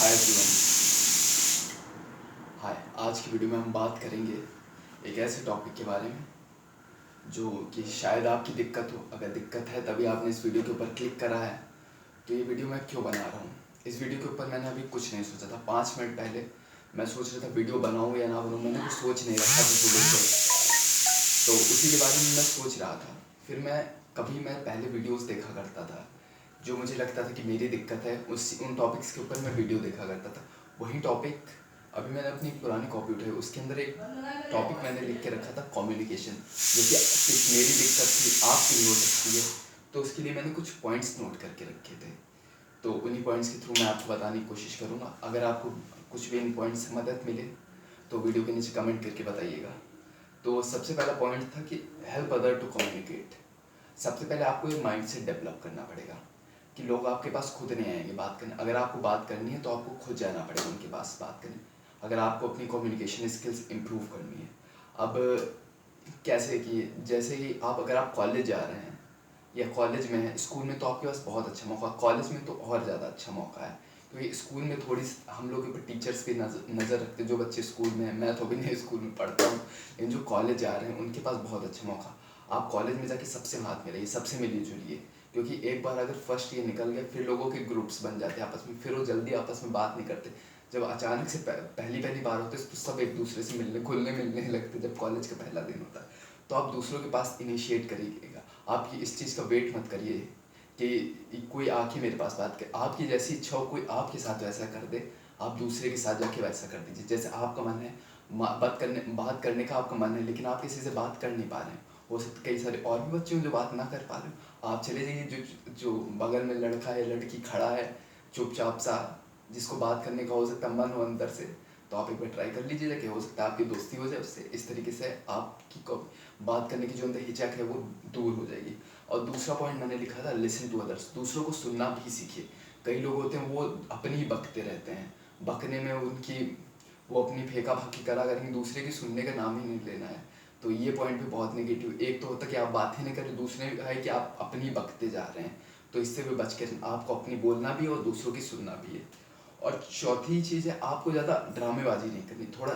Hi everyone. हाय, आज की video में हम बात करेंगे एक ऐसे टॉपिक के बारे में जो कि शायद आपकी दिक्कत हो। अगर दिक्कत है तभी आपने इस वीडियो के ऊपर क्लिक करा है। तो ये वीडियो मैं क्यों बना रहा हूँ, इस वीडियो के ऊपर मैंने अभी कुछ नहीं सोचा था। 5 मिनट पहले मैं सोच रहा था वीडियो बनाऊँ या ना बनाऊँ, मैंने कुछ सोच नहीं रखा था वीडियो पर। तो उसी के बारे में मैं सोच रहा था। फिर मैं पहले वीडियोस देखा करता था, जो मुझे लगता था कि मेरी दिक्कत है, उन टॉपिक्स के ऊपर मैं वीडियो देखा करता था। वही टॉपिक अभी मैंने अपनी पुरानी कॉपी उठाई, उसके अंदर एक टॉपिक मैंने लिख के रखा था, कम्युनिकेशन, जो कि सिर्फ मेरी दिक्कत थी, आपकी भी हो सकती है। तो उसके लिए मैंने कुछ पॉइंट्स नोट करके रखे थे। तो उन्हीं पॉइंट्स के थ्रू मैं आपको बताने की कोशिश करूँगा। अगर आपको कुछ भी इन पॉइंट्स से मदद मिले तो वीडियो के नीचे कमेंट करके बताइएगा। तो सबसे पहला पॉइंट था कि हेल्प अदर टू कम्युनिकेट। सबसे पहले आपको ये माइंडसेट डेवलप करना पड़ेगा कि लोग आपके पास खुद नहीं आएंगे बात करने। अगर आपको बात करनी है तो आपको खुद जाना पड़ेगा उनके पास बात करने, अगर आपको अपनी कम्युनिकेशन स्किल्स इम्प्रूव करनी है। अब कैसे कि जैसे कि अगर आप कॉलेज जा रहे हैं या कॉलेज में है, स्कूल में तो आपके पास बहुत अच्छा मौका, कॉलेज में तो और ज़्यादा अच्छा मौका है, क्योंकि स्कूल में थोड़ी हम लोग के ऊपर टीचर्स की नज़र रखते हैं। जो बच्चे स्कूल में हैं, मैं तो अभी नहीं स्कूल में पढ़ता हूँ, लेकिन जो कॉलेज जा रहे हैं उनके पास बहुत अच्छा मौका। आप कॉलेज में जाके सबसे हाथ मिलाइए, सबसे मिलिए जुलिए, क्योंकि एक बार अगर फर्स्ट ईयर निकल गया फिर लोगों के ग्रुप्स बन जाते हैं आपस में, फिर वो जल्दी आपस में बात नहीं करते। जब अचानक से पहली पहली बार होते तो सब एक दूसरे से घुलने मिलने लगते जब कॉलेज का पहला दिन होता है। तो आप दूसरों के पास इनिशिएट करिएगा। आप इस चीज़ का वेट मत करिए कि कोई आके मेरे पास बात करे। आपकी जैसी इच्छा हो कोई आपके साथ वैसा कर दे, आप दूसरे के साथ जाके वैसा कर दीजिए। जैसे आपका मन है बात करने का आपका मन है, लेकिन आप किसी से बात कर नहीं पा रहे हैं, हो सकता कई सारे और भी बच्चे हों जो बात ना कर पा रहे हो, आप चले जाइए जो जो बगल में लड़का या लड़की खड़ा है चुपचाप सा, जिसको बात करने का हो सकता है मन हो अंदर से, तो आप एक बार ट्राई कर लीजिए कि हो सकता है आपकी दोस्ती हो जाए उससे। इस तरीके से आपकी बात करने की जो अंदर हिचक है वो दूर हो जाएगी। और दूसरा पॉइंट मैंने लिखा था, लिसन टू अदर्स। दूसरों को सुनना भी सीखिए। कई लोग होते हैं वो अपनी ही बकते रहते हैं, बकने में वो अपनी फेंका फाकी करा करेंगे, दूसरे की सुनने का नाम ही नहीं लेना है। तो ये पॉइंट भी बहुत नेगेटिव। एक तो होता है कि आप बात ही नहीं करें, दूसरे है कि आप अपनी बकते जा रहे हैं। तो इससे भी बच के आपको अपनी बोलना भी है और दूसरों की सुनना भी है। और चौथी चीज़ है, आपको ज़्यादा ड्रामेबाजी नहीं करनी, थोड़ा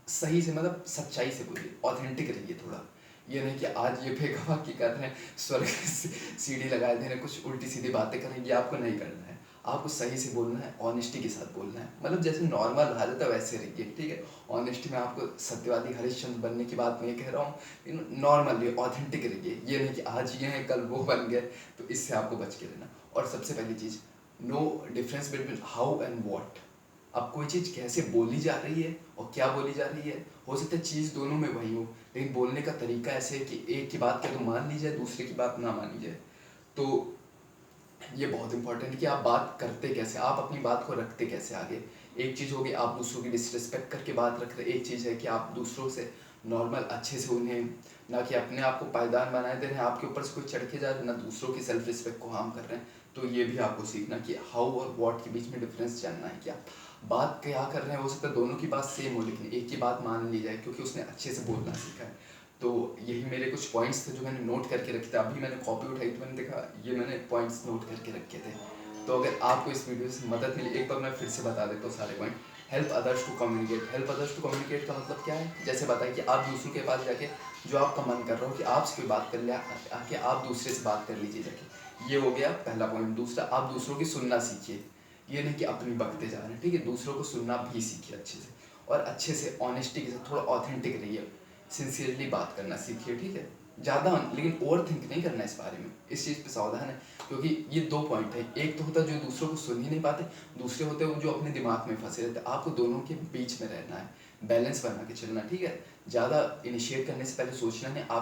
सही से मतलब सच्चाई से बोलिए, ऑथेंटिक रहिए थोड़ा। ये नहीं कि आज ये फेंका की कर रहे हैं, स्वर्ग से सीढ़ी लगाए दे रहे हैं, कुछ उल्टी सीधी बातें करें, ये आपको नहीं करना है। आपको सही से बोलना है, ऑनेस्टी के साथ बोलना है, मतलब जैसे नॉर्मल रहा जाता है वैसे रहिए, ठीक है। ऑनेस्टी में आपको सत्यवादी हरिश्चंद्र बनने की बात नहीं कह रहा हूँ, लेकिन नॉर्मल रहिए, ऑथेंटिक रहिए। ये नहीं कि आज ये है कल वो बन गए, तो इससे आपको बच के रहना। और सबसे पहली चीज़, no difference between how and what. अब कोई चीज़ कैसे बोली जा रही है और क्या बोली जा रही है, हो सकता है चीज़ दोनों में वही हो, लेकिन बोलने का तरीका ऐसे है कि एक की बात क्या तो मान ली जाए, दूसरे की बात ना मानी जाए। तो ये बहुत इंपॉर्टेंट है कि आप बात करते कैसे, आप अपनी बात को रखते कैसे आगे। एक चीज़ होगी आप दूसरों की डिसरिस्पेक्ट करके बात रख रहे, एक चीज़ है कि आप दूसरों से नॉर्मल अच्छे से उन्हें, ना कि अपने आप को पायदान बनाए दे रहे हैं, आपके ऊपर से कोई चढ़ के जा रहे हैं, ना दूसरों की सेल्फ रिस्पेक्ट को हार्म कर रहे हैं। तो ये भी आपको सीखना कि हाउ और व्हाट के बीच में डिफरेंस जानना है। क्या बात क्या कर रहे हैं, हो सकता है दोनों की बात सेम हो, लेकिन एक की बात मान ली जाए क्योंकि उसने अच्छे से बोलना सीखा है। तो यही मेरे कुछ पॉइंट्स थे जो मैंने नोट करके रखे थे। अभी मैंने कॉपी उठाई तो मैंने देखा ये मैंने पॉइंट्स नोट करके रखे थे। तो अगर आपको इस वीडियो से मदद मिली, एक बार मैं फिर से बता देता हूँ सारे point. Help others to communicate. Help others to communicate का मतलब क्या है, जैसे बताइए कि आप दूसरों के पास जाके जो आपका मन कर रहा हो कि आपसे कोई बात कर ले, आके आप दूसरे से बात कर लीजिए जाके। ये हो गया पहला पॉइंट। दूसरा, आप दूसरों की सुनना सीखिए। ये नहीं कि अपनी बकते जा रहे हैं, ठीक है। दूसरों को सुनना भी सीखिए अच्छे से, और अच्छे से ऑनेस्टी के साथ थोड़ा ऑथेंटिक रहिए, सिंसियरली बात करना सीखिए, ठीक है। ज़्यादा लेकिन ओवर थिंक नहीं करना इस बारे में, इस चीज़ पे सावधान है, क्योंकि ये दो पॉइंट है। एक तो होता है जो दूसरों को सुन ही नहीं पाते, दूसरे होते हैं जो अपने दिमाग में फंसे रहते हैं। आपको दोनों के बीच में रहना है, बैलेंस बना के चलना, ठीक है। ज़्यादा इनिशिएट करने से पहले सोचना है आप